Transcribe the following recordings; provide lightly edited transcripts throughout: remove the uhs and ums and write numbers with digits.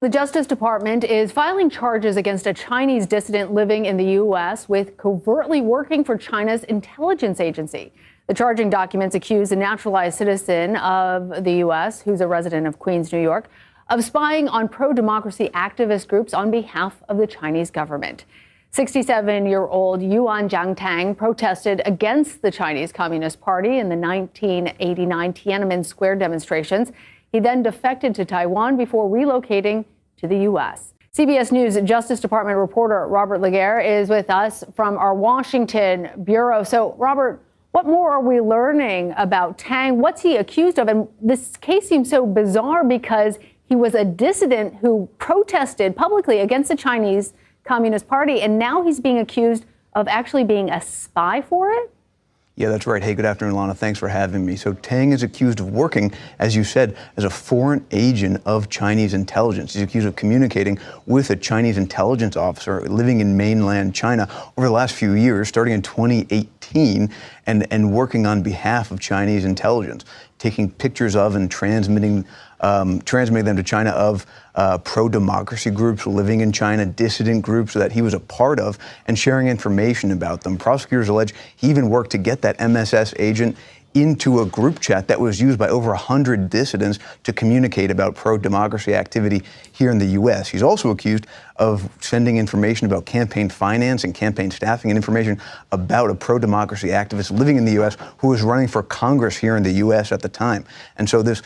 The Justice Department is filing charges against a Chinese dissident living in the U.S. with covertly working for China's intelligence agency. The charging documents accuse a naturalized citizen of the U.S., who's a resident of Queens, New York, of spying on pro-democracy activist groups on behalf of the Chinese government. 67-year-old Yuan Jiangtang protested against the Chinese Communist Party in the 1989 Tiananmen Square demonstrations. He then defected to Taiwan before relocating to the U.S. CBS News Justice Department reporter Robert Laguerre is with us from our Washington bureau. So, Robert, what more are we learning about Tang? What's he accused of? And this case seems so bizarre because he was a dissident who protested publicly against the Chinese Communist Party, and now he's being accused of actually being a spy for it? Yeah, that's right. Hey, good afternoon, Lana. Thanks for having me. So Tang is accused of working, as you said, as a foreign agent of Chinese intelligence. He's accused of communicating with a Chinese intelligence officer living in mainland China over the last few years, starting in 2018, and working on behalf of Chinese intelligence, taking pictures of and transmitting them to China of pro-democracy groups living in China, dissident groups that he was a part of, and sharing information about them. Prosecutors allege he even worked to get that MSS agent into a group chat that was used by over 100 dissidents to communicate about pro-democracy activity here in the U.S. He's also accused of sending information about campaign finance and campaign staffing and information about a pro-democracy activist living in the U.S. who was running for Congress here in the U.S. at the time. And so this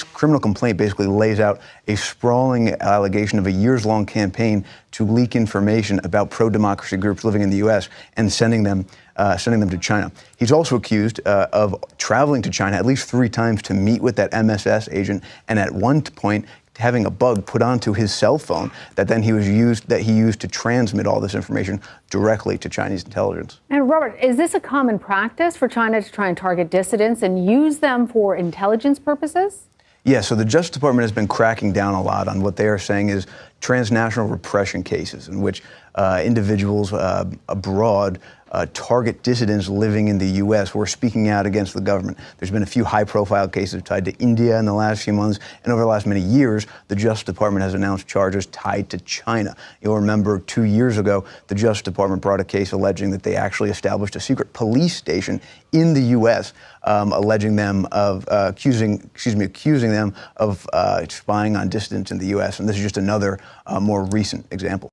criminal complaint basically lays out a sprawling allegation of a years-long campaign to leak information about pro-democracy groups living in the U.S. and sending them to China. He's also accused of traveling to China at least 3 times to meet with that MSS agent, and at one point having a bug put onto his cell phone that he used to transmit all this information directly to Chinese intelligence. And Robert, is this a common practice for China to try and target dissidents and use them for intelligence purposes? Yeah, so the Justice Department has been cracking down a lot on what they are saying is transnational repression cases in which individuals abroad target dissidents living in the U.S. who are speaking out against the government. There's been a few high-profile cases tied to India in the last few months, and over the last many years, the Justice Department has announced charges tied to China. You'll remember 2 years ago, the Justice Department brought a case alleging that they actually established a secret police station in the U.S., accusing them of spying on dissidents in the U.S., and this is just another more recent example.